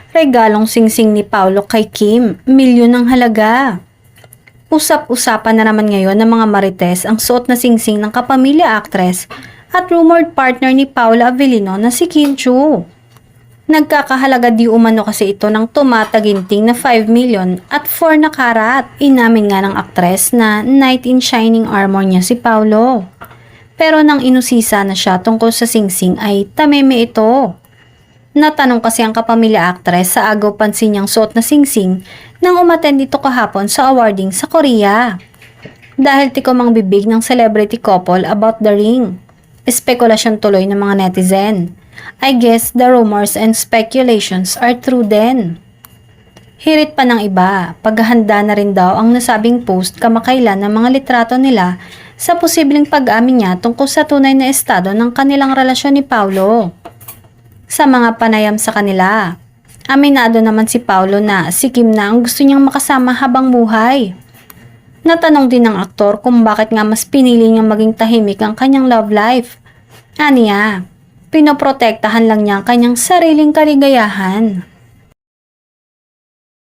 Regalong singsing ni Paolo kay Kim, milyon ang halaga. Usap-usapan na naman ngayon ng mga marites ang suot na singsing ng kapamilya actress at rumored partner ni Paula Avellino na si Kim Chiu. Nagkakahalaga di umano kasi ito ng tumataginting na 5 million at 4 na karat. Inamin nga ng aktres na knight in shining armor niya si Paolo. Pero nang inusisa na siya tungkol sa singsing ay tameme ito. Natanong kasi ang kapamilya actress sa agaw pansin niyang suot na singsing nang umattend dito kahapon sa awarding sa Korea. Dahil tikom ang bibig ng celebrity couple about the ring. Espekulasyon tuloy ng mga netizen. I guess the rumors and speculations are true then. Hirit pa ng iba, paghahanda na rin daw ang nasabing post kamakailan ng mga litrato nila sa posibleng pag-amin niya tungkol sa tunay na estado ng kanilang relasyon ni Paolo. Sa mga panayam sa kanila, aminado naman si Paolo na si Kim na ang gusto niyang makasama habang buhay. Natanong din ng aktor kung bakit nga mas pinili niyang maging tahimik ang kanyang love life. Aniya, pinoprotektahan lang niya ang kanyang sariling kaligayahan.